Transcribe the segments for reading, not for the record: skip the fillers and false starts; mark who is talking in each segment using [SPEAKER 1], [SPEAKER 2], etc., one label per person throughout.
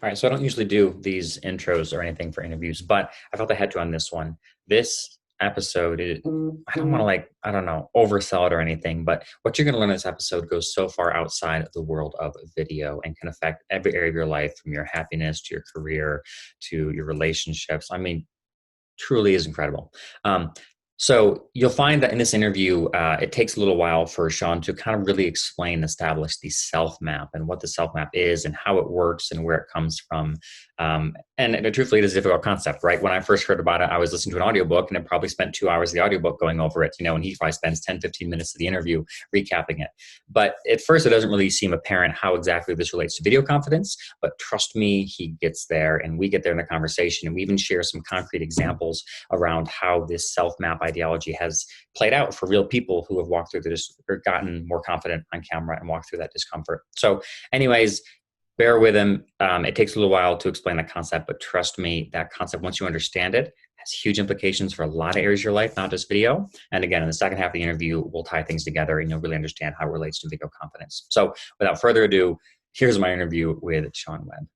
[SPEAKER 1] All right, so I don't usually do these intros or anything for interviews, but I felt I had to on this one. This episode, I don't want to I don't know, oversell it or anything, but what you're going to learn in this episode goes so far outside of the world of video and can affect every area of your life, from your happiness to your career to your relationships. I mean, truly is incredible. So you'll find that in this interview, it takes a little while for Sean to kind of really explain, establish the self map and what the self map is and how it works and where it comes from. And truthfully, it is a difficult concept, right? When I first heard about it, I was listening to an audiobook and it probably spent 2 hours of the audiobook going over it, and he probably spends 10, 15 minutes of the interview recapping it. But at first, it doesn't really seem apparent how exactly this relates to video confidence. But trust me, he gets there and we get there in the conversation. And we even share some concrete examples around how this self map ideology has played out for real people who have walked through this or gotten more confident on camera and walked through that discomfort. So anyways, bear with him. It takes a little while to explain that concept, but trust me, that concept, once you understand it, has huge implications for a lot of areas of your life, not just video. And again, in the second half of the interview, we'll tie things together and you'll really understand how it relates to video confidence. So without further ado, here's my interview with Sean Webb.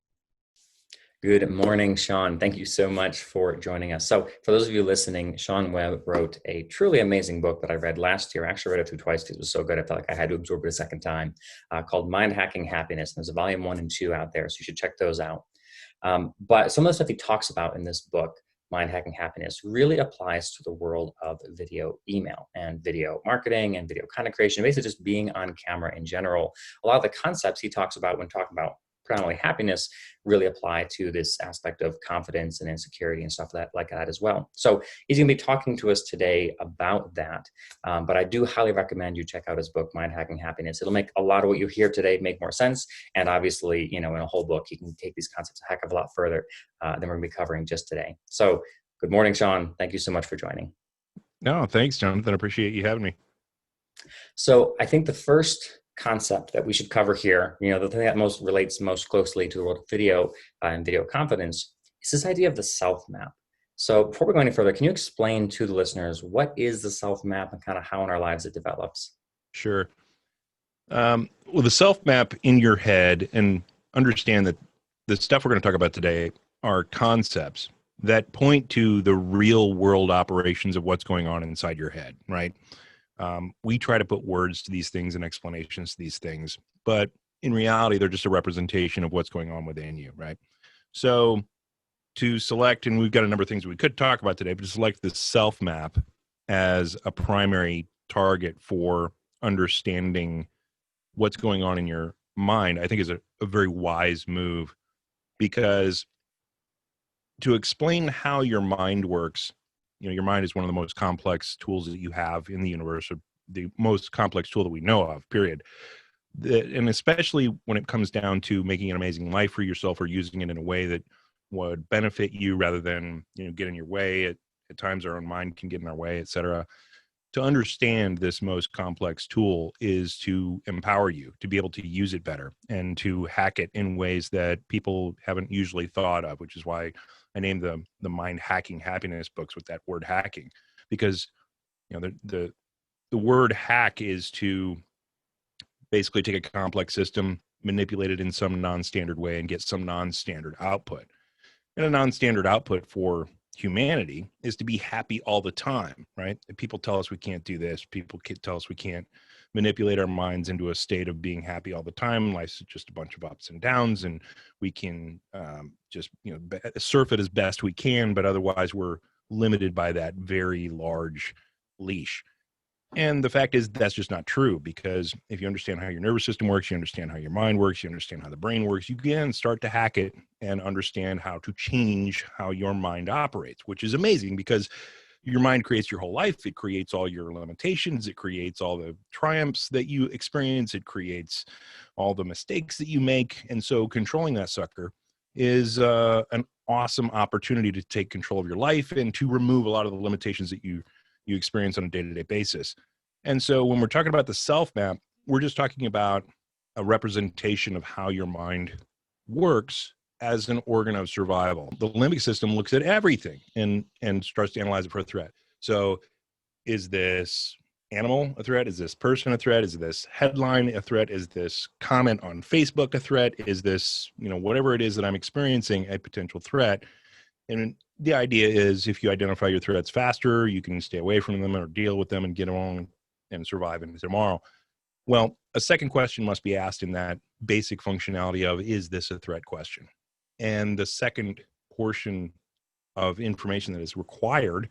[SPEAKER 1] Good morning, Sean. Thank you so much for joining us. So for those of you listening, Sean Webb wrote a truly amazing book that I read last year. I actually read it through twice because it was so good. I felt like I had to absorb it a second time, called Mind Hacking Happiness. And there's a volume 1 and 2 out there, so you should check those out. But some of the stuff he talks about in this book, Mind Hacking Happiness, really applies to the world of video email and video marketing and video content creation, basically just being on camera in general. A lot of the concepts he talks about when talking about predominantly happiness really apply to this aspect of confidence and insecurity and stuff like that as well. So he's going to be talking to us today about that. But I do highly recommend you check out his book, Mind Hacking Happiness. It'll make a lot of what you hear today make more sense. And obviously, in a whole book, you can take these concepts a heck of a lot further than we're going to be covering just today. So good morning, Sean. Thank you so much for joining.
[SPEAKER 2] No, thanks, Jonathan. I appreciate you having me.
[SPEAKER 1] So I think the first concept that we should cover here, the thing that relates most closely to the world of video and video confidence, is this idea of the self map. So before we go any further, can you explain to the listeners what is the self map and kind of how in our lives it develops?
[SPEAKER 2] Sure. Well, the self map in your head, and understand that the stuff we're going to talk about today are concepts that point to the real world operations of what's going on inside your head, right? We try to put words to these things and explanations to these things, but in reality, they're just a representation of what's going on within you, right? So to select, and we've got a number of things we could talk about today, but to select the self map as a primary target for understanding what's going on in your mind, I think is a very wise move, because to explain how your mind works, your mind is one of the most complex tools that you have in the universe, or the most complex tool that we know of, period. And especially when it comes down to making an amazing life for yourself, or using it in a way that would benefit you rather than, get in your way. At times our own mind can get in our way, et cetera. To understand this most complex tool is to empower you to be able to use it better and to hack it in ways that people haven't usually thought of, which is why I named the Mind Hacking Happiness books with that word hacking, because the word hack is to basically take a complex system, manipulate it in some non-standard way, and get some non-standard output. And a non-standard output for humanity is to be happy all the time, right? If people tell us we can't do this, people tell us we can't manipulate our minds into a state of being happy all the time. Life's just a bunch of ups and downs, and we can just surf it as best we can, but otherwise we're limited by that very large leash. And the fact is that's just not true, because if you understand how your nervous system works, you understand how your mind works, you understand how the brain works, you can start to hack it and understand how to change how your mind operates, which is amazing, because your mind creates your whole life. It creates all your limitations. It creates all the triumphs that you experience. It creates all the mistakes that you make. And so controlling that sucker is an awesome opportunity to take control of your life and to remove a lot of the limitations that you experience on a day-to-day basis. And so when we're talking about the self map, we're just talking about a representation of how your mind works as an organ of survival. The limbic system looks at everything and starts to analyze it for a threat. So is this animal a threat? Is this person a threat? Is this headline a threat? Is this comment on Facebook a threat? Is this, whatever it is that I'm experiencing, a potential threat? And the idea is if you identify your threats faster, you can stay away from them or deal with them and get along and survive into tomorrow. Well, a second question must be asked in that basic functionality of, is this a threat question? And the second portion of information that is required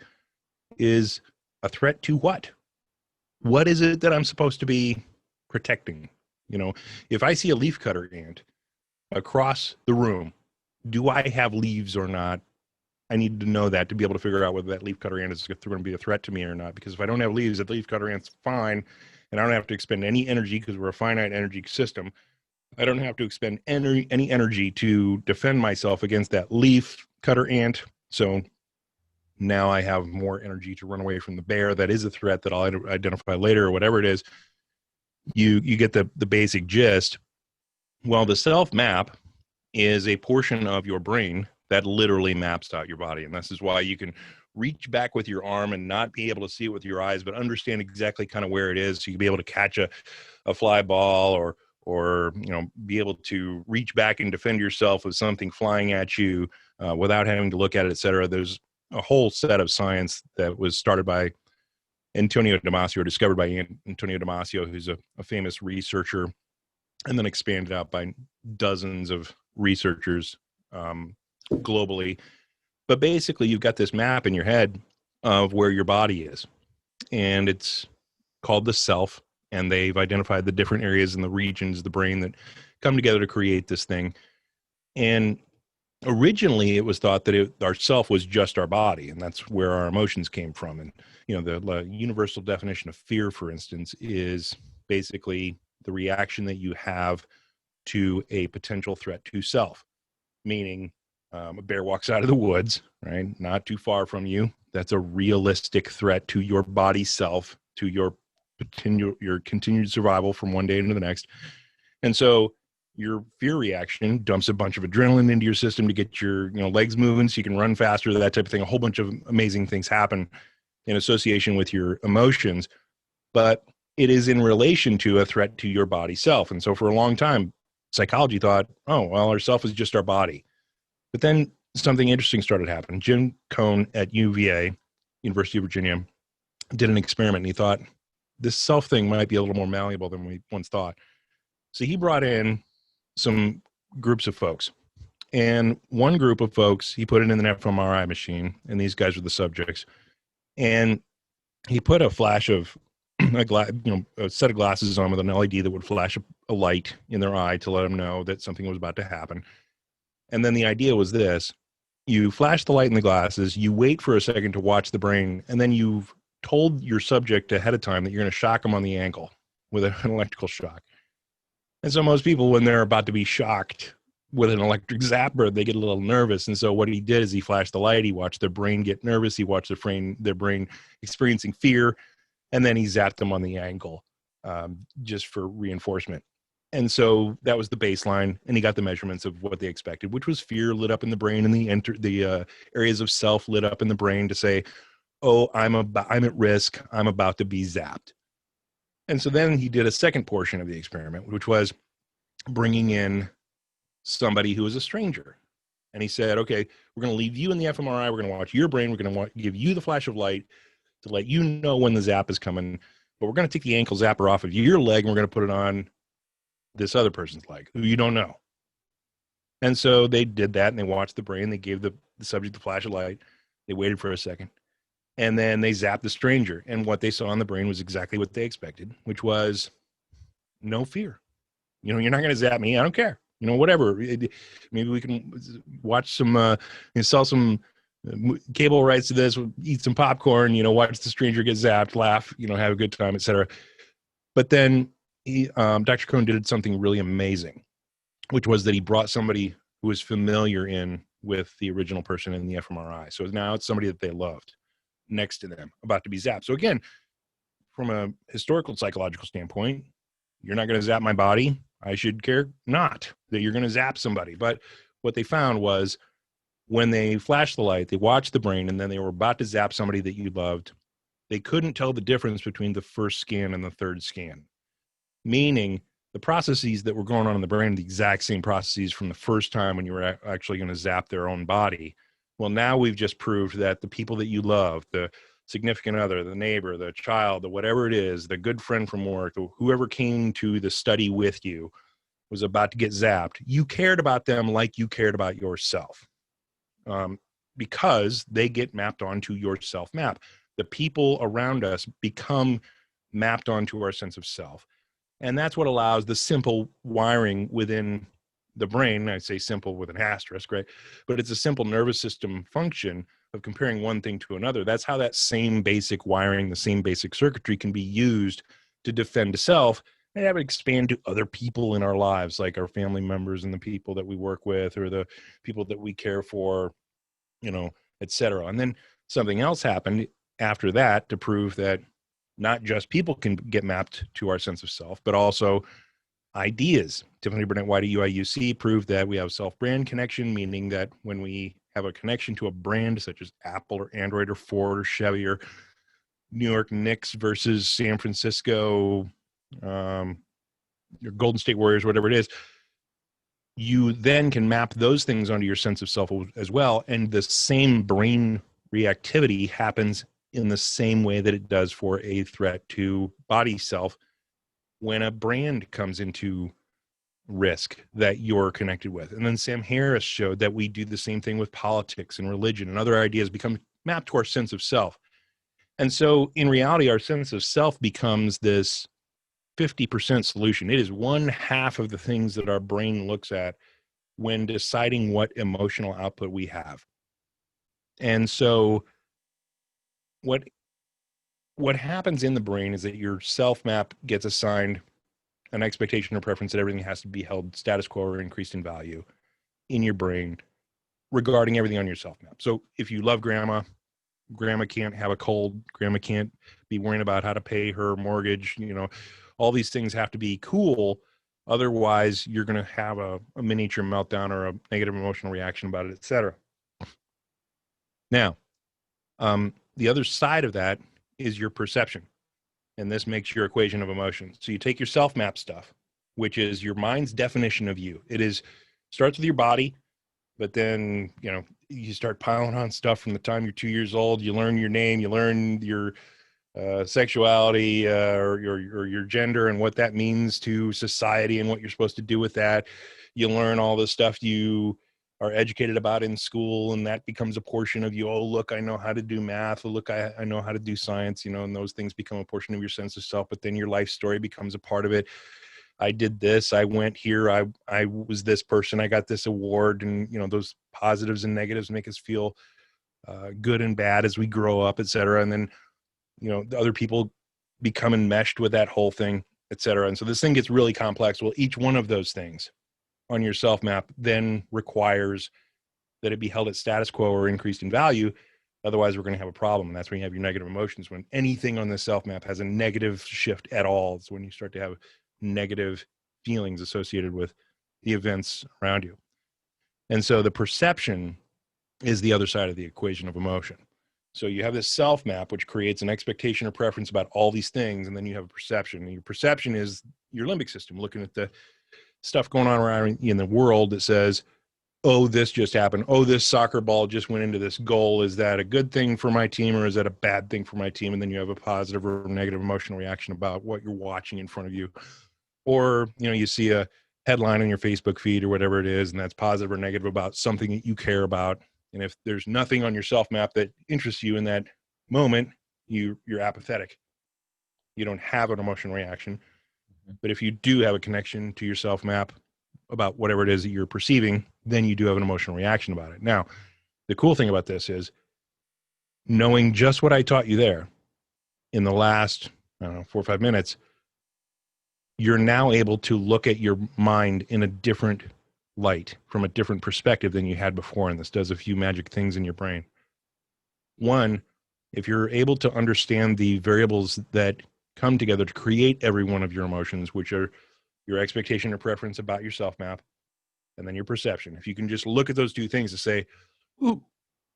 [SPEAKER 2] is a threat to what? What is it that I'm supposed to be protecting? If I see a leafcutter ant across the room, do I have leaves or not? I need to know that to be able to figure out whether that leafcutter ant is going to be a threat to me or not. Because if I don't have leaves, that leafcutter ant's fine, and I don't have to expend any energy because we're a finite energy system. I don't have to expend any energy to defend myself against that leaf cutter ant. So now I have more energy to run away from the bear. That is a threat that I'll identify later or whatever it is. You get the basic gist. Well, the self map is a portion of your brain that literally maps out your body. And this is why you can reach back with your arm and not be able to see it with your eyes, but understand exactly kind of where it is. So you can be able to catch a fly ball or be able to reach back and defend yourself with something flying at you without having to look at it, et cetera. There's a whole set of science that was started by Antonio Damasio, or discovered by Antonio Damasio, who's a famous researcher, and then expanded out by dozens of researchers globally. But basically, you've got this map in your head of where your body is, and it's called the self, and they've identified the different areas in the regions of the brain that come together to create this thing. And originally, it was thought that our self was just our body, and that's where our emotions came from. And the universal definition of fear, for instance, is basically the reaction that you have to a potential threat to self, meaning a bear walks out of the woods, right? Not too far from you. That's a realistic threat to your body self, to your continued survival from one day into the next. And so your fear reaction dumps a bunch of adrenaline into your system to get your legs moving so you can run faster, that type of thing. A whole bunch of amazing things happen in association with your emotions, but it is in relation to a threat to your body self. And so for a long time, psychology thought, oh, well, our self is just our body. But then something interesting started happening. Jim Cohn at UVA, University of Virginia, did an experiment, and he thought this self thing might be a little more malleable than we once thought. So he brought in some groups of folks. And one group of folks, he put it in an fMRI machine, and these guys were the subjects. And he put a flash of a set of glasses on with an LED that would flash a light in their eye to let them know that something was about to happen. And then the idea was this: you flash the light in the glasses, you wait for a second to watch the brain, and then you've told your subject ahead of time that you're going to shock them on the ankle with an electrical shock. And so most people, when they're about to be shocked with an electric zapper, they get a little nervous. And so what he did is he flashed the light, he watched their brain get nervous, he watched their brain experiencing fear, and then he zapped them on the ankle just for reinforcement. And so that was the baseline, and he got the measurements of what they expected, which was fear lit up in the brain, and the areas of self lit up in the brain to say, oh, I'm at risk, I'm about to be zapped. And so then he did a second portion of the experiment, which was bringing in somebody who was a stranger. And he said, okay, we're going to leave you in the fMRI, we're going to watch your brain, we're going to give you the flash of light to let you know when the zap is coming, but we're going to take the ankle zapper off of your leg, and we're going to put it on this other person's leg who you don't know. And so they did that, and they watched the brain. They gave the subject the flash of light. They waited for a second, and then they zapped the stranger. And what they saw in the brain was exactly what they expected, which was no fear. You're not going to zap me. I don't care. Whatever. Maybe we can watch some, sell some cable rights to this, eat some popcorn, watch the stranger get zapped, laugh, have a good time, etc. But then Dr. Cohn did something really amazing, which was that he brought somebody who was familiar with the original person in the fMRI. So now it's somebody that they loved next to them, about to be zapped. So again, from a historical psychological standpoint, you're not going to zap my body. I should care not that you're going to zap somebody. But what they found was when they flashed the light, they watched the brain, and then they were about to zap somebody that you loved, they couldn't tell the difference between the first scan and the third scan, meaning the processes that were going on in the brain are the exact same processes from the first time when you were actually going to zap their own body. Well, now we've just proved that the people that you love, the significant other, the neighbor, the child, the whatever it is, the good friend from work, whoever came to the study with you was about to get zapped, you cared about them like you cared about yourself, because they get mapped onto your self map. The people around us become mapped onto our sense of self. And that's what allows the simple wiring within the brain. I say simple with an asterisk, right? But it's a simple nervous system function of comparing one thing to another. That's how that same basic wiring, the same basic circuitry can be used to defend a self and have it expand to other people in our lives, like our family members and the people that we work with or the people that we care for, et cetera. And then something else happened after that to prove that not just people can get mapped to our sense of self, but also ideas. Tiffany Burnett White at UIUC proved that we have self-brand connection, meaning that when we have a connection to a brand such as Apple or Android or Ford or Chevy or New York Knicks versus San Francisco, your Golden State Warriors, whatever it is, you then can map those things onto your sense of self as well. And the same brain reactivity happens in the same way that it does for a threat to body self when a brand comes into risk that you're connected with. And then Sam Harris showed that we do the same thing with politics and religion and other ideas become mapped to our sense of self. And so in reality, our sense of self becomes this 50% solution. It is one half of the things that our brain looks at when deciding what emotional output we have. And so what happens in the brain is that your self map gets assigned an expectation or preference that everything has to be held status quo or increased in value in your brain regarding everything on your self map. So if you love grandma can't have a cold, grandma can't be worrying about how to pay her mortgage, all these things have to be cool. Otherwise, you're going to have a miniature meltdown or a negative emotional reaction about it, et cetera. Now, the other side of that is your perception. And this makes your equation of emotions. So you take your self map stuff, which is your mind's definition of you. It starts with your body, but then, you start piling on stuff from the time you're 2 years old. You learn your name, you learn your sexuality or your gender and what that means to society and what you're supposed to do with that. You learn all the stuff you are educated about in school, and that becomes a portion of you. Oh, look, I know how to do math. Oh, look, I know how to do science, and those things become a portion of your sense of self, but then your life story becomes a part of it. I did this, I went here, I was this person, I got this award, and those positives and negatives make us feel good and bad as we grow up, et cetera. And then the other people become enmeshed with that whole thing, et cetera. And so this thing gets really complex. Well, each one of those things on your self map then requires that it be held at status quo or increased in value. Otherwise, we're going to have a problem. And that's when you have your negative emotions. When anything on the self map has a negative shift at all, it's when you start to have negative feelings associated with the events around you. And so the perception is the other side of the equation of emotion. So you have this self map, which creates an expectation or preference about all these things. And then you have a perception. And your perception is your limbic system, looking at the stuff going on around in the world that says, oh, this just happened. Oh, this soccer ball just went into this goal. Is that a good thing for my team or is that a bad thing for my team? And then you have a positive or negative emotional reaction about what you're watching in front of you. Or, you see a headline on your Facebook feed or whatever it is, and that's positive or negative about something that you care about. And if there's nothing on your self map that interests you in that moment, you're apathetic. You don't have an emotional reaction. But if you do have a connection to your self map about whatever it is that you're perceiving, then you do have an emotional reaction about it. Now, the cool thing about this is knowing just what I taught you there in the last, 4 or 5 minutes, you're now able to look at your mind in a different light, from a different perspective than you had before. And this does a few magic things in your brain. One, if you're able to understand the variables that come together to create every one of your emotions, which are your expectation or preference about your self map, and then your perception. If you can just look at those two things to say, ooh,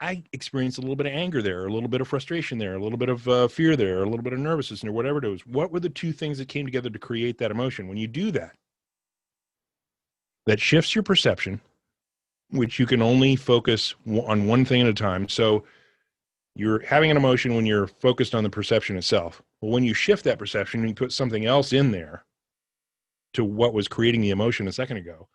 [SPEAKER 2] I experienced a little bit of anger there, a little bit of frustration there, a little bit of fear there, a little bit of nervousness or whatever it was. What were the two things that came together to create that emotion? When you do that, that shifts your perception, which you can only focus on one thing at a time. So you're having an emotion when you're focused on the perception itself. Well, when you shift that perception and you put something else in there to what was creating the emotion a second ago,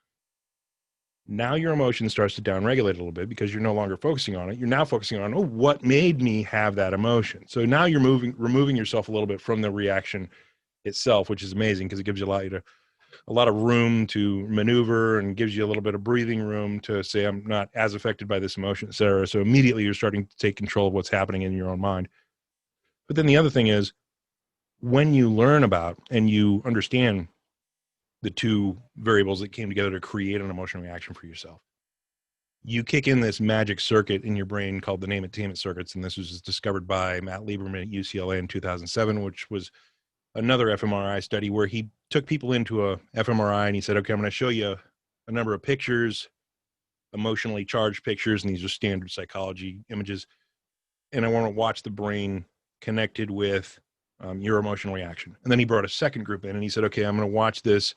[SPEAKER 2] now your emotion starts to downregulate a little bit because you're no longer focusing on it. You're now focusing on, oh, what made me have that emotion? So now you're removing yourself a little bit from the reaction itself, which is amazing because it gives you a lot of room to maneuver and gives you a little bit of breathing room to say, I'm not as affected by this emotion, et cetera. So immediately you're starting to take control of what's happening in your own mind. But then the other thing is, when you learn about and you understand the two variables that came together to create an emotional reaction for yourself, you kick in this magic circuit in your brain called the name attainment circuits. And this was discovered by Matt Lieberman at UCLA in 2007, which was another fMRI study where he took people into a fMRI and he said, okay, I'm going to show you a number of pictures, emotionally charged pictures, and these are standard psychology images. And I want to watch the brain connected with your emotional reaction. And then he brought a second group in and he said, okay, I'm going to watch this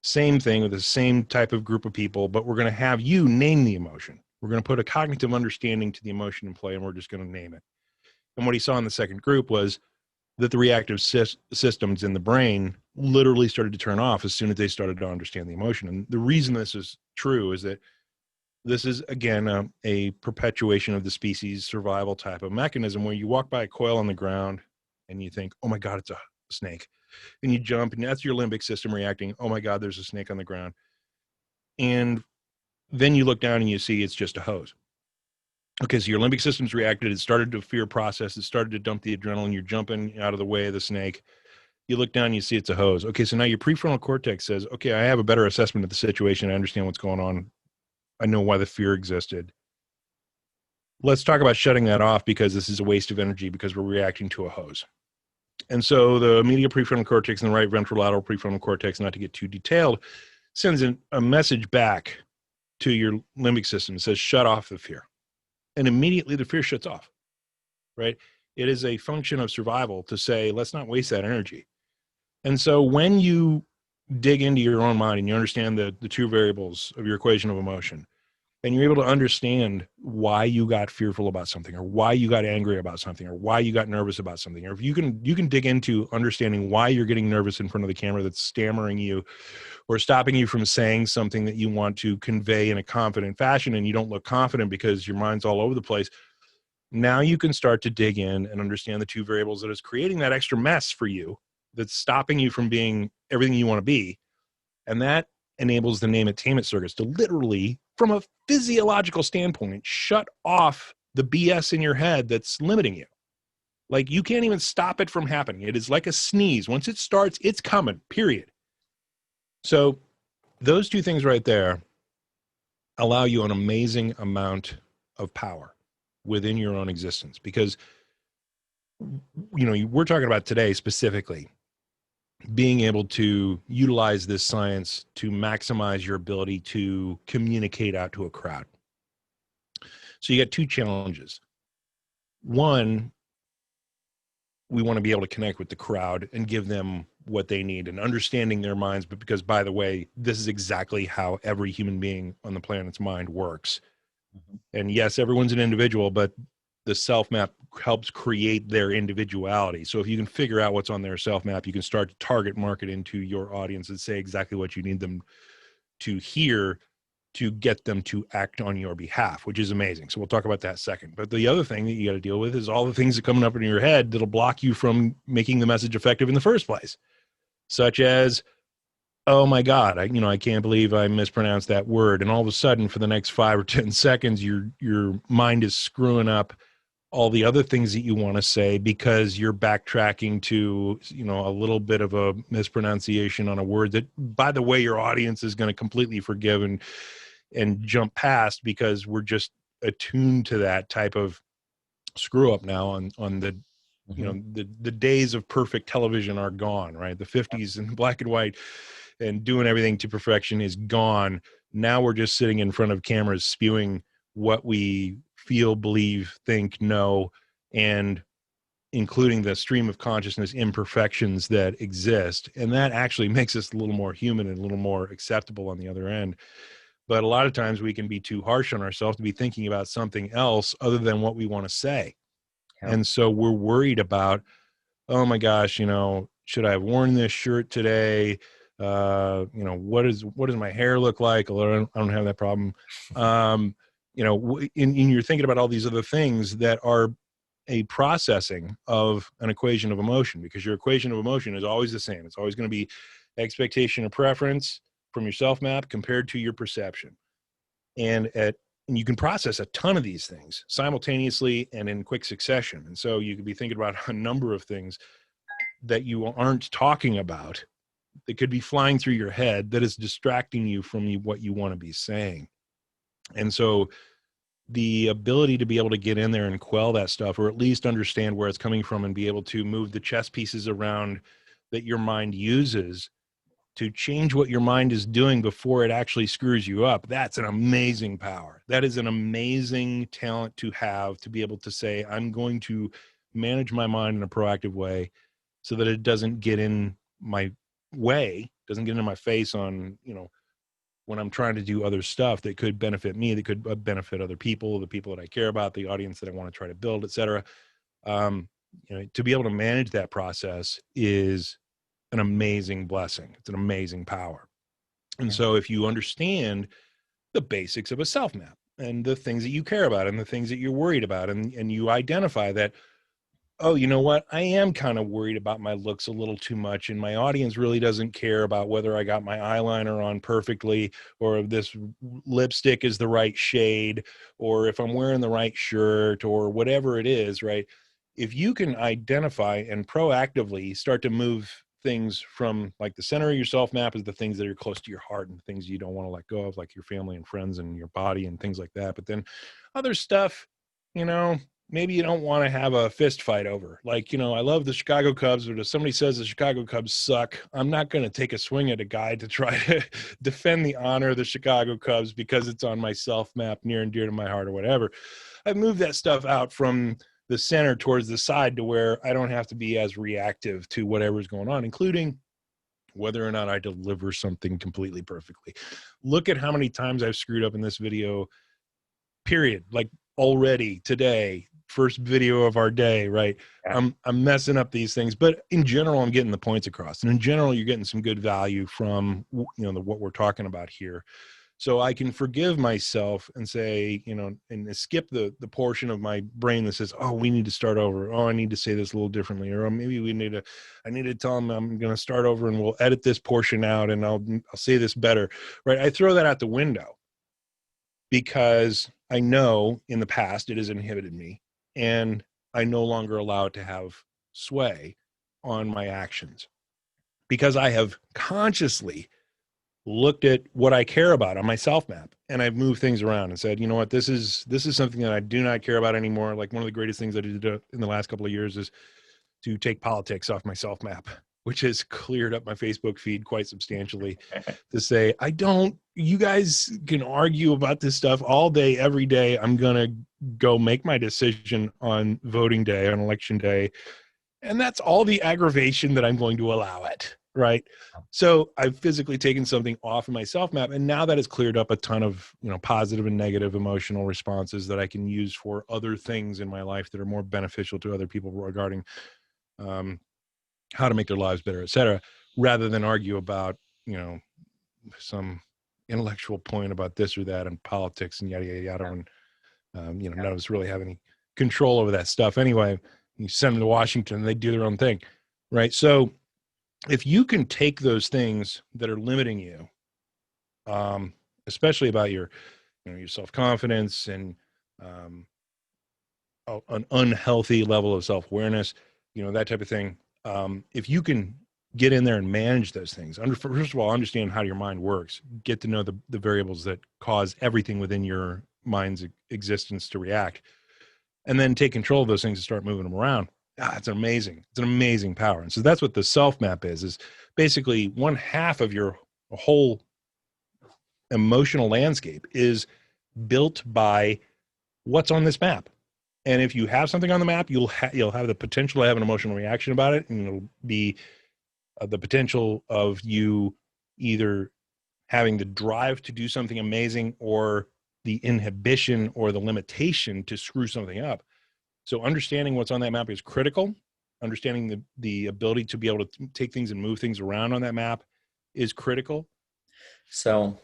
[SPEAKER 2] same thing with the same type of group of people, but we're going to have you name the emotion. We're going to put a cognitive understanding to the emotion in play, and we're just going to name it. And what he saw in the second group was that the reactive systems in the brain literally started to turn off as soon as they started to understand the emotion. And the reason this is true is that this is, again, a perpetuation of the species survival type of mechanism where you walk by a coil on the ground and you think, oh my God, it's a snake. And you jump, and that's your limbic system reacting, oh my God, there's a snake on the ground. And then you look down and you see it's just a hose. Okay, so your limbic system's reacted. It started to fear process. It started to dump the adrenaline. You're jumping out of the way of the snake. You look down and you see it's a hose. Okay, so now your prefrontal cortex says, okay, I have a better assessment of the situation. I understand what's going on. I know why the fear existed. Let's talk about shutting that off because this is a waste of energy because we're reacting to a hose. And so the medial prefrontal cortex and the right ventrolateral prefrontal cortex, not to get too detailed, sends a message back to your limbic system. It says, shut off the fear. And immediately the fear shuts off, right? It is a function of survival to say, let's not waste that energy. And so when you dig into your own mind and you understand the two variables of your equation of emotion, and you're able to understand why you got fearful about something, or why you got angry about something, or why you got nervous about something, or if you can dig into understanding why you're getting nervous in front of the camera that's stammering you or stopping you from saying something that you want to convey in a confident fashion, and you don't look confident because your mind's all over the place. Now you can start to dig in and understand the two variables that is creating that extra mess for you, that's stopping you from being everything you want to be. And that enables the name attainment circuits to literally, from a physiological standpoint, shut off the BS in your head that's limiting you. Like, you can't even stop it from happening. It is like a sneeze. Once it starts, it's coming, period. So those two things right there allow you an amazing amount of power within your own existence, because, we're talking about today specifically being able to utilize this science to maximize your ability to communicate out to a crowd. So you got two challenges. One, we want to be able to connect with the crowd and give them what they need and understanding their minds. But because, by the way, this is exactly how every human being on the planet's mind works. And yes, everyone's an individual, but the self map helps create their individuality. So if you can figure out what's on their self map, you can start to target market into your audience and say exactly what you need them to hear to get them to act on your behalf, which is amazing. So we'll talk about that second. But the other thing that you got to deal with is all the things that coming up in your head that'll block you from making the message effective in the first place, such as, oh my God, I can't believe I mispronounced that word. And all of a sudden, for the next 5 or 10 seconds, your mind is screwing up all the other things that you want to say because you're backtracking to, a little bit of a mispronunciation on a word that, by the way, your audience is going to completely forgive and jump past, because we're just attuned to that type of screw up now on the, the days of perfect television are gone, right? The 50s and black and white and doing everything to perfection is gone. Now we're just sitting in front of cameras spewing what we feel, believe, think, know, and including the stream of consciousness imperfections that exist. And that actually makes us a little more human and a little more acceptable on the other end. But a lot of times we can be too harsh on ourselves to be thinking about something else other than what we want to say.
[SPEAKER 1] Yep.
[SPEAKER 2] And so we're worried about, oh my gosh, should I have worn this shirt today? What does my hair look like? Although I don't have that problem. You're thinking about all these other things that are a processing of an equation of emotion, because your equation of emotion is always the same. It's always going to be expectation or preference from your self map compared to your perception. And you can process a ton of these things simultaneously and in quick succession. And so you could be thinking about a number of things that you aren't talking about that could be flying through your head that is distracting you from what you want to be saying. And so the ability to be able to get in there and quell that stuff, or at least understand where it's coming from and be able to move the chess pieces around that your mind uses to change what your mind is doing before it actually screws you up. That's an amazing power. That is an amazing talent to have, to be able to say, I'm going to manage my mind in a proactive way so that it doesn't get in my way, doesn't get in my face on, when I'm trying to do other stuff that could benefit me, that could benefit other people, the people that I care about, the audience that I want to try to build, et cetera. To be able to manage that process is an amazing blessing. It's an amazing power. And so if you understand the basics of a self map and the things that you care about and the things that you're worried about, and you identify that, oh, you know what? I am kind of worried about my looks a little too much, and my audience really doesn't care about whether I got my eyeliner on perfectly, or if this lipstick is the right shade, or if I'm wearing the right shirt, or whatever it is, right? If you can identify and proactively start to move things from, like, the center of your self map is the things that are close to your heart and things you don't want to let go of, like your family and friends and your body and things like that. But then other stuff, maybe you don't want to have a fist fight over. Like, I love the Chicago Cubs, but if somebody says the Chicago Cubs suck, I'm not going to take a swing at a guy to try to defend the honor of the Chicago Cubs because it's on my self map near and dear to my heart or whatever. I've moved that stuff out from the center towards the side to where I don't have to be as reactive to whatever's going on, including whether or not I deliver something completely perfectly. Look at how many times I've screwed up in this video, period. Like, already today, first video of our day, right?
[SPEAKER 1] Yeah.
[SPEAKER 2] I'm messing up these things, but in general, I'm getting the points across. And in general, you're getting some good value from, what we're talking about here. So I can forgive myself and say, and skip the portion of my brain that says, oh, we need to start over. Oh, I need to say this a little differently. Or maybe I need to tell them I'm going to start over and we'll edit this portion out and I'll say this better, right? I throw that out the window because I know in the past it has inhibited me, and I no longer allow it to have sway on my actions, because I have consciously looked at what I care about on my self map, and I've moved things around and said, you know what, this is something that I do not care about anymore. Like, one of the greatest things I did in the last couple of years is to take politics off my self map, which has cleared up my Facebook feed quite substantially, to say, you guys can argue about this stuff all day, every day. I'm going to go make my decision on voting day, on election day. And that's all the aggravation that I'm going to allow it. Right. So I've physically taken something off of my self map. And now that has cleared up a ton of, positive and negative emotional responses that I can use for other things in my life that are more beneficial to other people regarding how to make their lives better, et cetera, rather than argue about, some intellectual point about this or that and politics and yada, yada, yada. And, none of us really have any control over that stuff anyway. You send them to Washington, they do their own thing. Right. So if you can take those things that are limiting you, especially about your self-confidence and an unhealthy level of self-awareness, that type of thing. If you can get in there and manage those things, first of all, understand how your mind works, get to know the variables that cause everything within your mind's existence to react, and then take control of those things and start moving them around. It's an amazing power. And so that's what the self map is basically one half of your whole emotional landscape is built by what's on this map. And if you have something on the map, you'll have the potential to have an emotional reaction about it, and it'll be the potential of you either having the drive to do something amazing or the inhibition or the limitation to screw something up. So understanding what's on that map is critical. Understanding the ability to be able to take things and move things around on that map is critical.
[SPEAKER 1] So,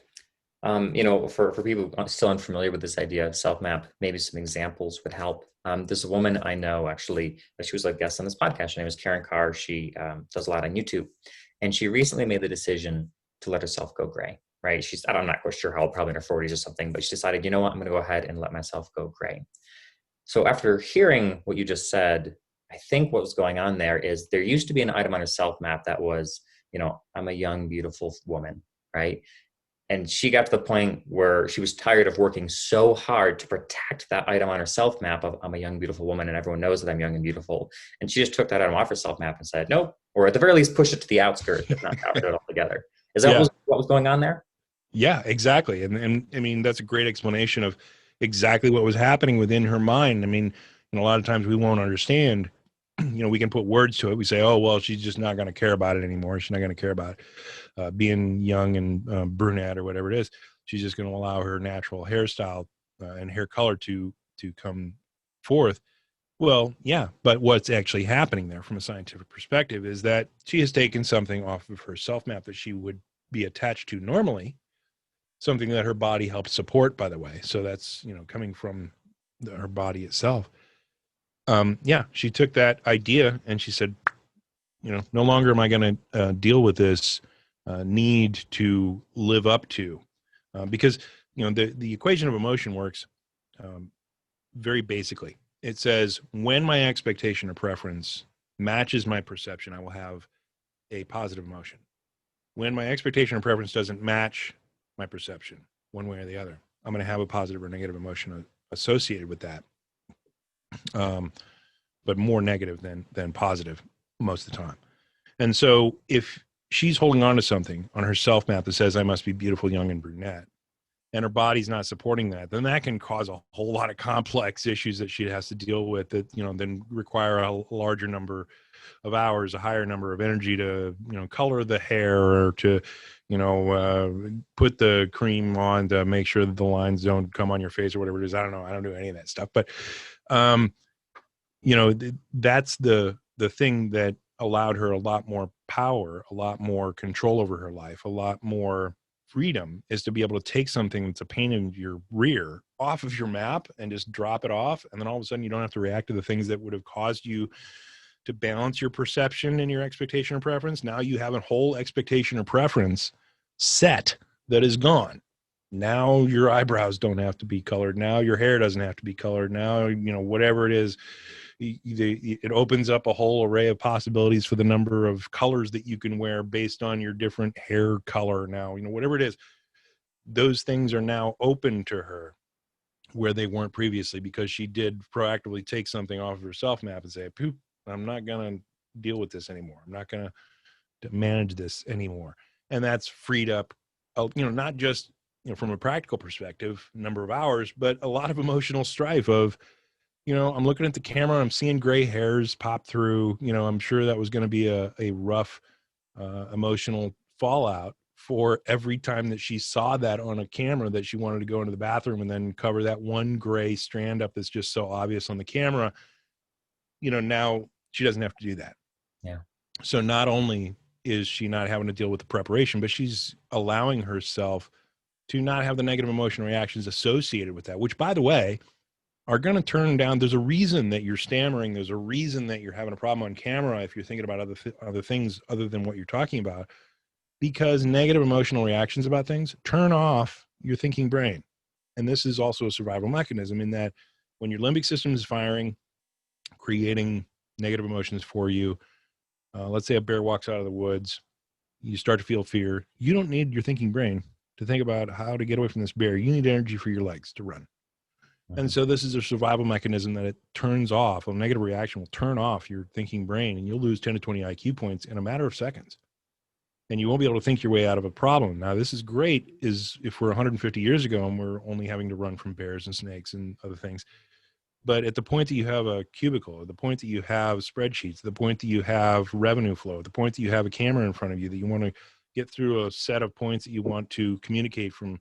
[SPEAKER 1] for people still unfamiliar with this idea of self map, maybe some examples would help. There's a woman I know actually, she was a guest on this podcast. Her name is Karen Carr. She does a lot on YouTube, and she recently made the decision to let herself go gray. Right? I'm not quite sure how old, probably in her 40s or something, but she decided, you know what, I'm going to go ahead and let myself go gray. So after hearing what you just said, I think what was going on there is there used to be an item on her self map that was, I'm a young, beautiful woman, right? And she got to the point where she was tired of working so hard to protect that item on her self map of I'm a young, beautiful woman, and everyone knows that I'm young and beautiful. And she just took that item off her self map and said, nope, or at the very least, push it to the outskirts, if not capture it altogether. Is that
[SPEAKER 2] Yeah.
[SPEAKER 1] what was going on there?
[SPEAKER 2] Yeah, exactly. And I mean, that's a great explanation of exactly what was happening within her mind. I mean, a lot of times we won't understand, we can put words to it. We say, oh, well, she's just not going to care about it anymore. She's not going to care about being young and brunette or whatever it is. She's just going to allow her natural hairstyle and hair color to come forth. Well, yeah, but what's actually happening there from a scientific perspective is that she has taken something off of her self map that she would be attached to normally, something that her body helps support, by the way. So that's, coming from her body itself. Yeah, she took that idea and she said, no longer am I going to deal with this need to live up to, because, the equation of emotion works very basically. It says when my expectation or preference matches my perception, I will have a positive emotion. When my expectation or preference doesn't match my perception, one way or the other, I'm going to have a positive or negative emotion associated with that, but more negative than positive most of the time. And so if she's holding on to something on her self map that says I must be beautiful, young, and brunette, and her body's not supporting that, then that can cause a whole lot of complex issues that she has to deal with that, then require a larger number of hours, a higher number of energy to, color the hair or to, put the cream on to make sure that the lines don't come on your face or whatever it is. I don't know. I don't do any of that stuff, but, that's the thing that allowed her a lot more power, a lot more control over her life, a lot more freedom, is to be able to take something that's a pain in your rear off of your map and just drop it off. And then all of a sudden you don't have to react to the things that would have caused you to balance your perception and your expectation or preference. Now you have a whole expectation or preference set that is gone. Now your eyebrows don't have to be colored. Now your hair doesn't have to be colored. Now, whatever it is, it opens up a whole array of possibilities for the number of colors that you can wear based on your different hair color. Now, whatever it is, those things are now open to her where they weren't previously, because she did proactively take something off of her self map and say, poop, I'm not going to deal with this anymore. I'm not going to manage this anymore. And that's freed up, not just, from a practical perspective, number of hours, but a lot of emotional strife of, I'm looking at the camera, I'm seeing gray hairs pop through, I'm sure that was going to be a rough emotional fallout for every time that she saw that on a camera, that she wanted to go into the bathroom and then cover that one gray strand up that's just so obvious on the camera. Now she doesn't have to do that.
[SPEAKER 1] Yeah.
[SPEAKER 2] So not only is she not having to deal with the preparation, but she's allowing herself to not have the negative emotional reactions associated with that, which, by the way, are going to turn down. There's a reason that you're stammering. There's a reason that you're having a problem on camera if you're thinking about other things other than what you're talking about, because negative emotional reactions about things turn off your thinking brain. And this is also a survival mechanism, in that when your limbic system is firing, creating negative emotions for you, let's say a bear walks out of the woods, you start to feel fear. You don't need your thinking brain to think about how to get away from this bear. You need energy for your legs to run. And so this is a survival mechanism that it turns off. A negative reaction will turn off your thinking brain, and you'll lose 10 to 20 IQ points in a matter of seconds. and you won't be able to think your way out of a problem. Now, this is great is if we're 150 years ago and we're only having to run from bears and snakes and other things. But at the point that you have a cubicle, at the point that you have spreadsheets, the point that you have revenue flow, the point that you have a camera in front of you, that you want to get through a set of points that you want to communicate from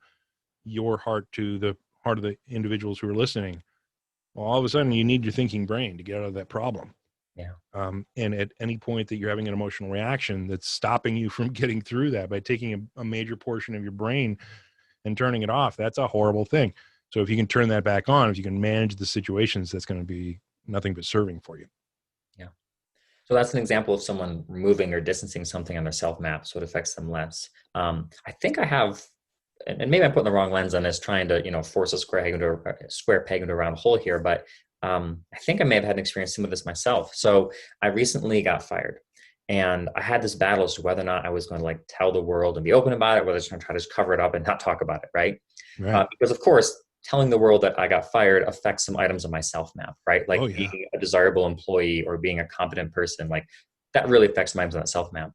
[SPEAKER 2] your heart to the heart of the individuals who are listening, well, all of a sudden you need your thinking brain to get out of that problem.
[SPEAKER 1] Yeah.
[SPEAKER 2] And at any point that you're having an emotional reaction that's stopping you from getting through that by taking a major portion of your brain and turning it off, that's a horrible thing. So if you can turn that back on, if you can manage the situations, that's going to be nothing but serving for you.
[SPEAKER 1] Yeah. So that's an example of someone removing or distancing something on their self map so it affects them less. I think I have, and maybe I'm putting the wrong lens on this, trying to, force a square peg into a round hole here, but I think I may have had an experience some of this myself. So I recently got fired. And I had this battle as to whether or not I was going to like tell the world and be open about it, whether I was going to try to just cover it up and not talk about it, right?
[SPEAKER 2] Right.
[SPEAKER 1] Because of course, telling the world that I got fired affects some items of my self map, right?
[SPEAKER 2] Oh,
[SPEAKER 1] Like
[SPEAKER 2] yeah.
[SPEAKER 1] being a desirable employee or being a competent person, like that really affects my items on that self map.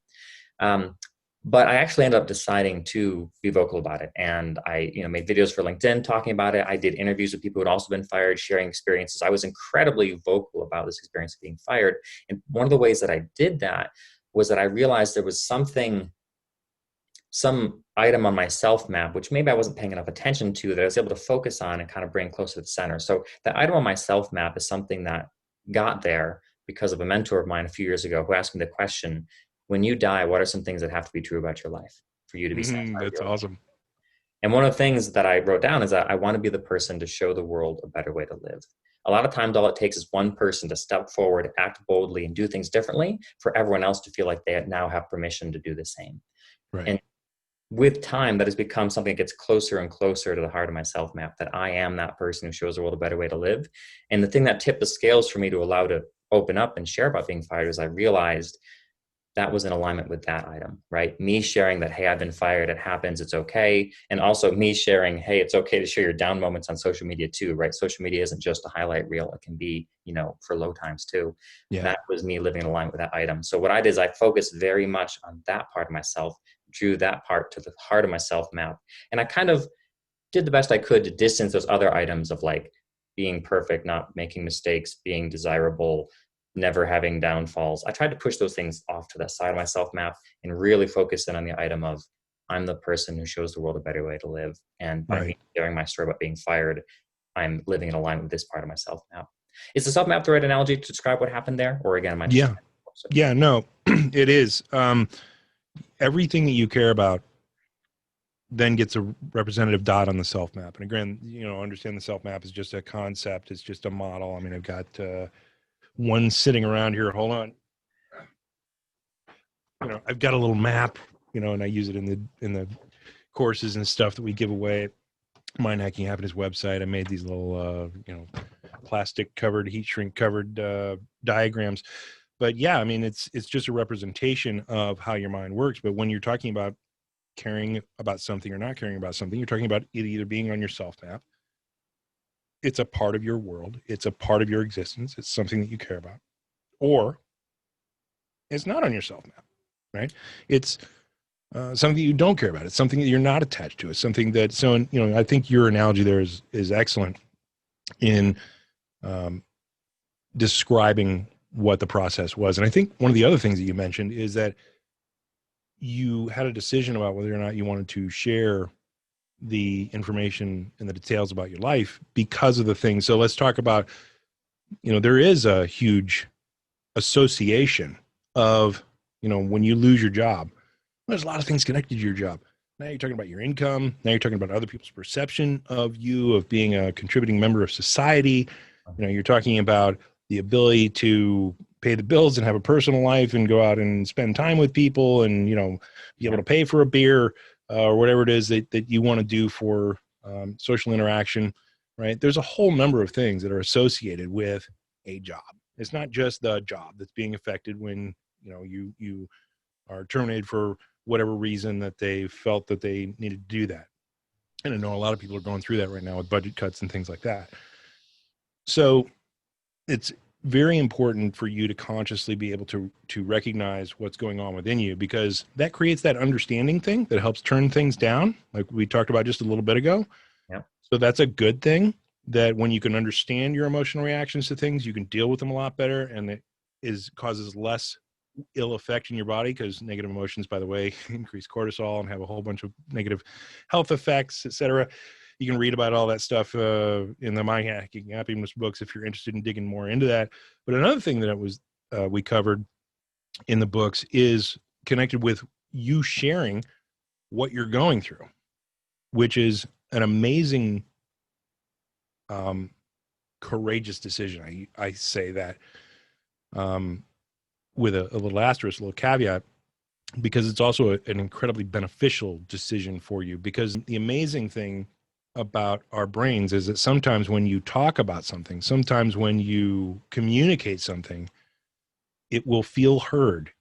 [SPEAKER 1] Um, but I actually ended up deciding to be vocal about it, and I, made videos for LinkedIn talking about it. I did interviews with people who had also been fired, sharing experiences. I was incredibly vocal about this experience of being fired, and one of the ways that I did that was that I realized there was some item on my self map, which maybe I wasn't paying enough attention to, that I was able to focus on and kind of bring closer to the center. So the item on my self map is something that got there because of a mentor of mine a few years ago who asked me the question, when you die, what are some things that have to be true about your life for you to be satisfied with
[SPEAKER 2] That's
[SPEAKER 1] your life?
[SPEAKER 2] awesome.
[SPEAKER 1] And one of the things that I wrote down is that I want to be the person to show the world a better way to live. A lot of times, all it takes is one person to step forward, act boldly, and do things differently for everyone else to feel like they now have permission to do the same.
[SPEAKER 2] Right.
[SPEAKER 1] And with time, that has become something that gets closer and closer to the heart of my self map, that I am that person who shows the world a better way to live. And the thing that tipped the scales for me to allow to open up and share about being fired is I realized that was in alignment with that item, right? Me sharing that, hey, I've been fired, it happens, it's okay. And also me sharing, hey, it's okay to share your down moments on social media too, right? Social media isn't just a highlight reel. It can be, for low times too.
[SPEAKER 2] Yeah.
[SPEAKER 1] That was me living in alignment with that item. So what I did is I focused very much on that part of myself, drew that part to the heart of my self map. And I kind of did the best I could to distance those other items of like being perfect, not making mistakes, being desirable, never having downfalls. I tried to push those things off to the side of my self map and really focus in on the item of I'm the person who shows the world a better way to live. And by me
[SPEAKER 2] Right.
[SPEAKER 1] sharing my story about being fired, I'm living in alignment with this part of my self map. Is the self map the right analogy to describe what happened there? Or again, am I just
[SPEAKER 2] Yeah. Yeah. No, it is. Everything that you care about then gets a representative dot on the self map. And again, understand the self map is just a concept. It's just a model. I mean, I've got one sitting around here. Hold on. I've got a little map, and I use it in the courses and stuff that we give away. Mind Hacking Happiness website. I made these little, plastic covered, heat shrink covered diagrams. But yeah, I mean, it's just a representation of how your mind works. But when you're talking about caring about something or not caring about something, you're talking about it either being on your self map. It's a part of your world. It's a part of your existence. It's something that you care about, or it's not on your self map, right? It's something that you don't care about. It's something that you're not attached to. It's something that, I think your analogy there is excellent in describing what the process was. And I think one of the other things that you mentioned is that you had a decision about whether or not you wanted to share the information and the details about your life because of the thing. So let's talk about, there is a huge association of, when you lose your job, there's a lot of things connected to your job. Now you're talking about your income. Now you're talking about other people's perception of you, of being a contributing member of society. You're talking about the ability to pay the bills and have a personal life and go out and spend time with people and, be able to pay for a beer or whatever it is that you want to do for social interaction, right? There's a whole number of things that are associated with a job. It's not just the job that's being affected when, you are terminated for whatever reason that they felt that they needed to do that. And I know a lot of people are going through that right now with budget cuts and things like that. So it's very important for you to consciously be able to recognize what's going on within you, because that creates that understanding thing that helps turn things down, like we talked about just a little bit ago.
[SPEAKER 1] Yeah.
[SPEAKER 2] So that's a good thing, that when you can understand your emotional reactions to things, you can deal with them a lot better, and it causes less ill effect in your body, because negative emotions, by the way, increase cortisol and have a whole bunch of negative health effects, etc. You can read about all that stuff in the Mind Hacking Happiness books if you're interested in digging more into that. But another thing that we covered in the books is connected with you sharing what you're going through, which is an amazing, courageous decision. I say that with a little asterisk, a little caveat, because it's also an incredibly beneficial decision for you. Because the amazing thing about our brains is that sometimes when you talk about something, sometimes when you communicate something, it will feel heard.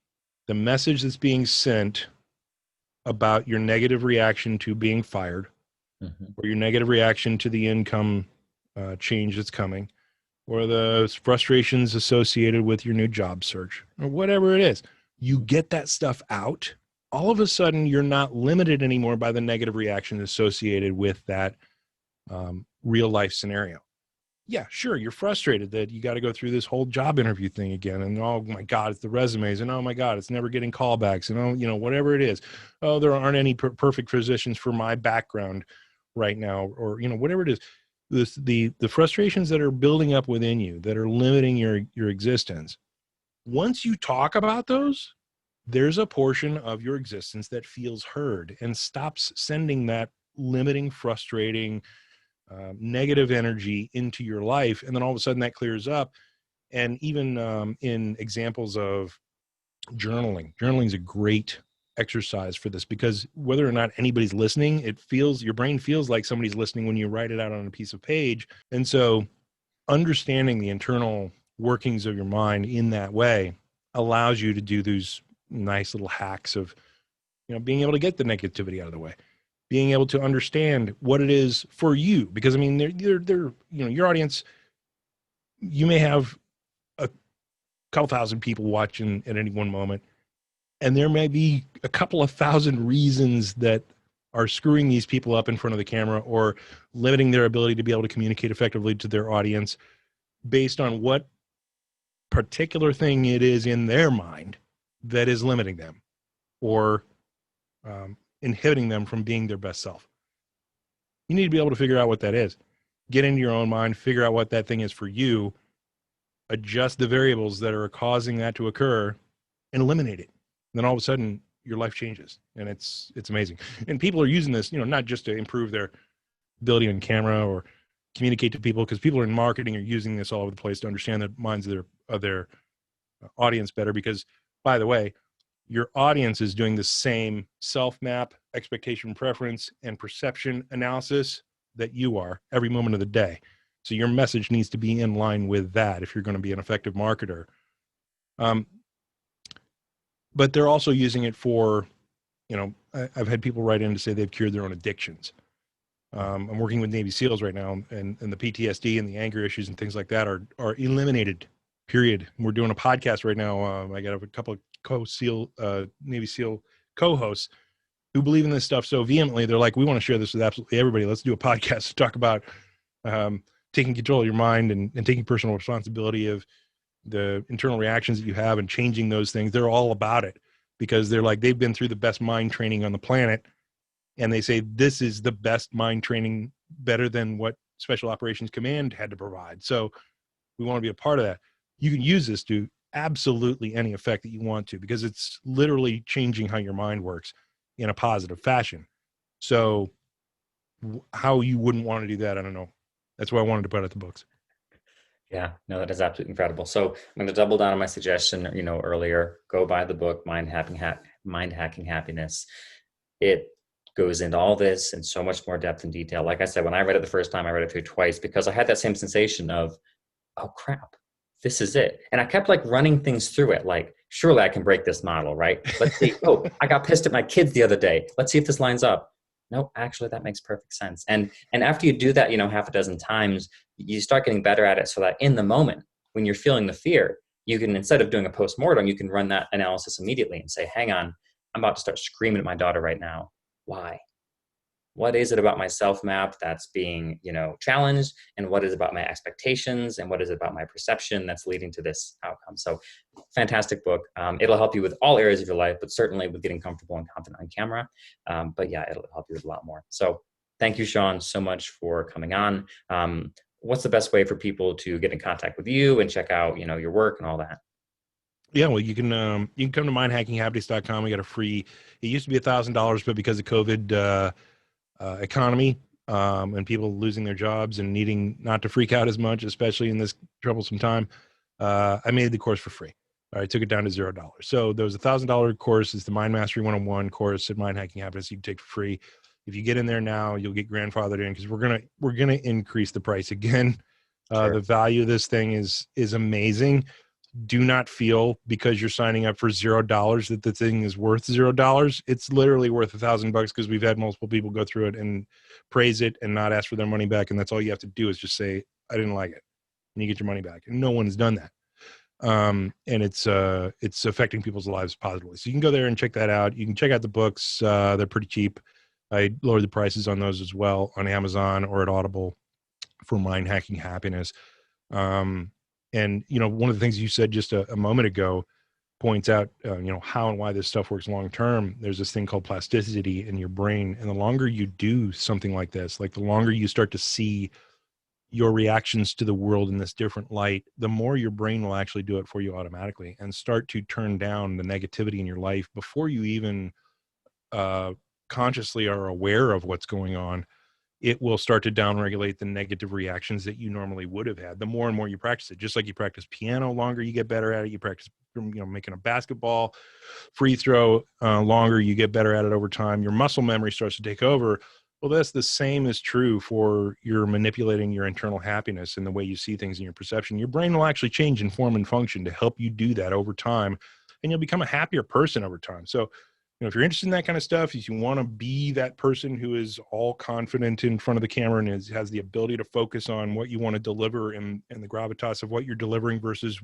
[SPEAKER 2] The message that's being sent about your negative reaction to being fired,
[SPEAKER 1] Mm-hmm.
[SPEAKER 2] or your negative reaction to the income change that's coming, or the frustrations associated with your new job search, or whatever it is, you get that stuff out. All of a sudden, you're not limited anymore by the negative reaction associated with that real life scenario. Yeah, sure, you're frustrated that you got to go through this whole job interview thing again, and oh my God, it's the resumes, and oh my God, it's never getting callbacks, and oh, whatever it is. Oh, there aren't any perfect physicians for my background right now, or whatever it is. The frustrations that are building up within you that are limiting your existence. Once you talk about those, there's a portion of your existence that feels heard and stops sending that limiting, frustrating, negative energy into your life. And then all of a sudden that clears up. And even in examples of journaling is a great exercise for this, because whether or not anybody's listening, your brain feels like somebody's listening when you write it out on a piece of page. And so understanding the internal workings of your mind in that way allows you to do these nice little hacks of, being able to get the negativity out of the way, being able to understand what it is for you. Because I mean, they're your audience, you may have a couple thousand people watching at any one moment, and there may be a couple of thousand reasons that are screwing these people up in front of the camera, or limiting their ability to be able to communicate effectively to their audience based on what particular thing it is in their mind that is limiting them, or inhibiting them from being their best self. You need to be able to figure out what that is. Get into your own mind, figure out what that thing is for you, adjust the variables that are causing that to occur, and eliminate it. And then all of a sudden, your life changes, and it's amazing. And people are using this, not just to improve their ability on camera or communicate to people, because people in marketing are using this all over the place to understand the minds of their audience better. Because, by the way, your audience is doing the same self-map, expectation, preference, and perception analysis that you are every moment of the day. So your message needs to be in line with that if you're going to be an effective marketer. But they're also using it for, I've had people write in to say they've cured their own addictions. I'm working with Navy SEALs right now, and the PTSD and the anger issues and things like that are eliminated, period. And we're doing a podcast right now. I got a couple of Navy SEAL co-hosts who believe in this stuff so vehemently. They're like, we want to share this with absolutely everybody. Let's do a podcast to talk about taking control of your mind and taking personal responsibility of the internal reactions that you have and changing those things. They're all about it, because they're like, they've been through the best mind training on the planet. And they say, this is the best mind training, better than what Special Operations Command had to provide. So we want to be a part of that. You can use this to absolutely any effect that you want to, because it's literally changing how your mind works in a positive fashion. So how you wouldn't want to do that, I don't know. That's why I wanted to put out the books.
[SPEAKER 1] Yeah, no, that is absolutely incredible. So I'm going to double down on my suggestion, earlier. Go buy the book, Mind Hacking Happiness. It goes into all this in so much more depth and detail. Like I said, when I read it the first time, I read it through twice, because I had that same sensation of, oh crap, this is it. And I kept like running things through it. Like, surely I can break this model, right? Let's see. Oh, I got pissed at my kids the other day. Let's see if this lines up. No, actually, that makes perfect sense. And after you do that, half a dozen times, you start getting better at it, so that in the moment, when you're feeling the fear, you can, instead of doing a postmortem, you can run that analysis immediately and say, hang on, I'm about to start screaming at my daughter right now. Why? What is it about my self map that's being, challenged? And what is it about my expectations? And what is it about my perception that's leading to this outcome? So fantastic book. It'll help you with all areas of your life, but certainly with getting comfortable and confident on camera. But yeah, it'll help you with a lot more. So thank you, Sean, so much for coming on. What's the best way for people to get in contact with you and check out, your work and all that?
[SPEAKER 2] Yeah, well, you can come to mindhackinghappiness.com. We got a free. It used to be $1,000, but because of COVID economy and people losing their jobs and needing not to freak out as much, especially in this troublesome time, I made the course for free. I took it down to $0. So there was $1,000 course. It's the Mind Mastery 101 course at Mind Hacking Happiness. You can take for free. If you get in there now, you'll get grandfathered in because we're gonna increase the price again.
[SPEAKER 1] Sure.
[SPEAKER 2] The value of this thing is amazing. Do not feel because you're signing up for $0 that the thing is worth $0. It's literally worth $1,000 because we've had multiple people go through it and praise it and not ask for their money back. And that's all you have to do is just say, I didn't like it. And you get your money back. And no one's done that. And it's affecting people's lives positively. So you can go there and check that out. You can check out the books. They're pretty cheap. I lowered the prices on those as well on Amazon or at Audible for Mind Hacking Happiness. And, one of the things you said just a moment ago points out, how and why this stuff works long-term. There's this thing called plasticity in your brain. And the longer you do something like this, like the longer you start to see your reactions to the world in this different light, the more your brain will actually do it for you automatically and start to turn down the negativity in your life before you even consciously are aware of what's going on. It will start to downregulate the negative reactions that you normally would have had. The more and more you practice it, just like you practice piano, longer you get better at it. You practice, making a basketball free throw, longer you get better at it over time. Your muscle memory starts to take over. Well, that's the same is true for your manipulating your internal happiness and the way you see things in your perception. Your brain will actually change in form and function to help you do that over time, and you'll become a happier person over time. So, if you're interested in that kind of stuff, if you want to be that person who is all confident in front of the camera and has the ability to focus on what you want to deliver and the gravitas of what you're delivering versus,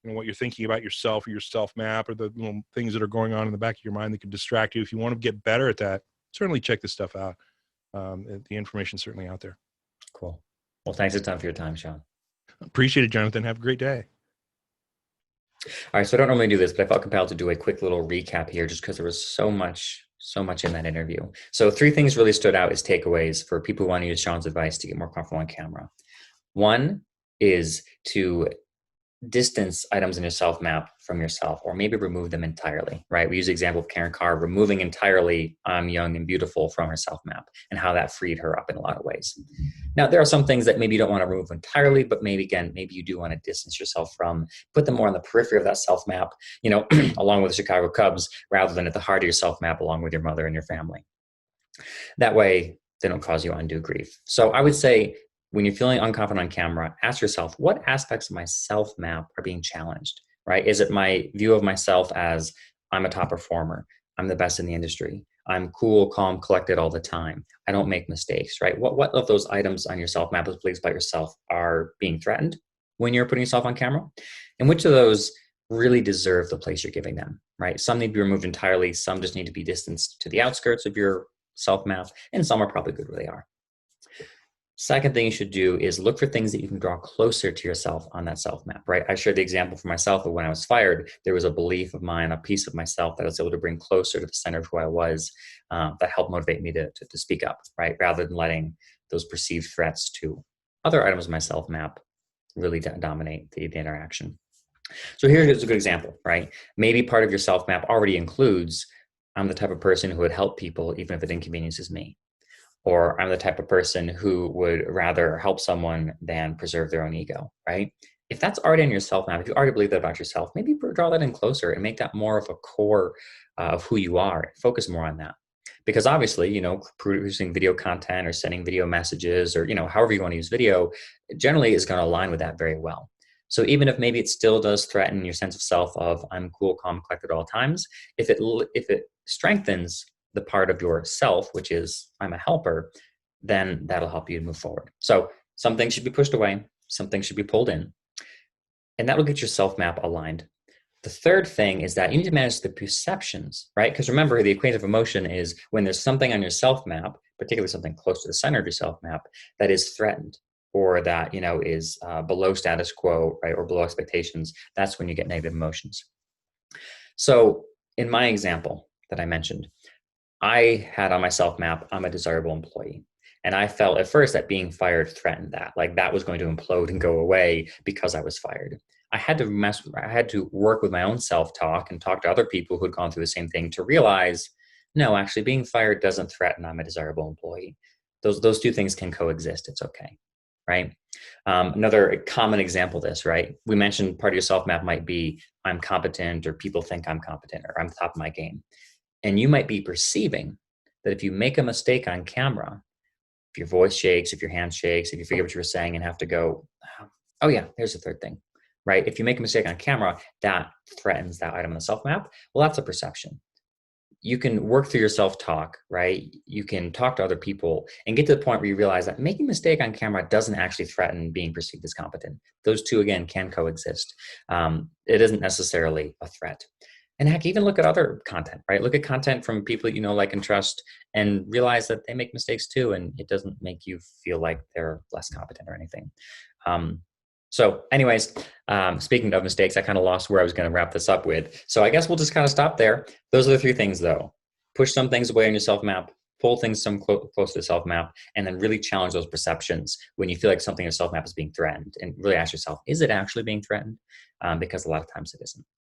[SPEAKER 2] what you're thinking about yourself or your self map or the little things that are going on in the back of your mind that can distract you. If you want to get better at that, certainly check this stuff out. The information's certainly out there.
[SPEAKER 1] Cool. Well, thanks a ton for your time, Sean.
[SPEAKER 2] Appreciate it, Jonathan. Have a great day.
[SPEAKER 1] All right, so I don't normally do this, but I felt compelled to do a quick little recap here just because there was so much in that interview. So 3 things really stood out as takeaways for people who want to use Sean's advice to get more comfortable on camera. One is to distance items in your self map from yourself, or maybe remove them entirely, right? We use the example of Karen Carr removing entirely I'm young and beautiful from her self map and how that freed her up in a lot of ways. Now, there are some things that maybe you don't want to remove entirely, but maybe you do want to distance yourself from, put them more on the periphery of that self map, along with the Chicago Cubs, rather than at the heart of your self map, along with your mother and your family. That way, they don't cause you undue grief. So I would say, when you're feeling unconfident on camera, ask yourself, what aspects of my self map are being challenged, right? Is it my view of myself as I'm a top performer, I'm the best in the industry, I'm cool, calm, collected all the time, I don't make mistakes, right? What of those items on your self map, those beliefs about yourself, are being threatened when you're putting yourself on camera? And which of those really deserve the place you're giving them, right? Some need to be removed entirely, some just need to be distanced to the outskirts of your self map, and some are probably good where they are. Second thing you should do is look for things that you can draw closer to yourself on that self map, right? I shared the example for myself of when I was fired, there was a belief of mine, a piece of myself that I was able to bring closer to the center of who I was, that helped motivate me to speak up, right? Rather than letting those perceived threats to other items of my self map really dominate the interaction. So here's a good example, right? Maybe part of your self map already includes, I'm the type of person who would help people even if it inconveniences me. Or I'm the type of person who would rather help someone than preserve their own ego, right? If that's already in your self map, if you already believe that about yourself, maybe draw that in closer and make that more of a core of who you are. Focus more on that. Because obviously, producing video content or sending video messages or, however you want to use video, generally is going to align with that very well. So even if maybe it still does threaten your sense of self of I'm cool, calm, collected at all times, if it strengthens the part of yourself, which is I'm a helper, then that'll help you move forward. So some things should be pushed away, some things should be pulled in. And that will get your self map aligned. The third thing is that you need to manage the perceptions, right? Because remember, the equation of emotion is when there's something on your self map, particularly something close to the center of your self map, that is threatened or that is below status quo, right, or below expectations. That's when you get negative emotions. So, in my example that I mentioned, I had on my self map, I'm a desirable employee. And I felt at first that being fired threatened that, like that was going to implode and go away because I was fired. I had to work with my own self talk and talk to other people who had gone through the same thing to realize, no, actually being fired doesn't threaten I'm a desirable employee. Those two things can coexist. It's okay. Right. Another common example of this, right? We mentioned part of your self map might be I'm competent or people think I'm competent or I'm top of my game. And you might be perceiving that if you make a mistake on camera, if your voice shakes, if your hand shakes, if you forget what you were saying and have to go, oh yeah, here's the third thing, right? If you make a mistake on camera, that threatens that item on the self map. Well, that's a perception. You can work through your self talk, right? You can talk to other people and get to the point where you realize that making a mistake on camera doesn't actually threaten being perceived as competent. Those two, again, can coexist. It isn't necessarily a threat. And heck, even look at other content, right? Look at content from people that you know, like, and trust, and realize that they make mistakes too, and it doesn't make you feel like they're less competent or anything. Um, speaking of mistakes, I kind of lost where I was going to wrap this up with. So I guess we'll just kind of stop there. Those are the three things, though. Push some things away on your self map, pull things close to the self map, and then really challenge those perceptions when you feel like something in your self map is being threatened, and really ask yourself, is it actually being threatened? Because a lot of times it isn't.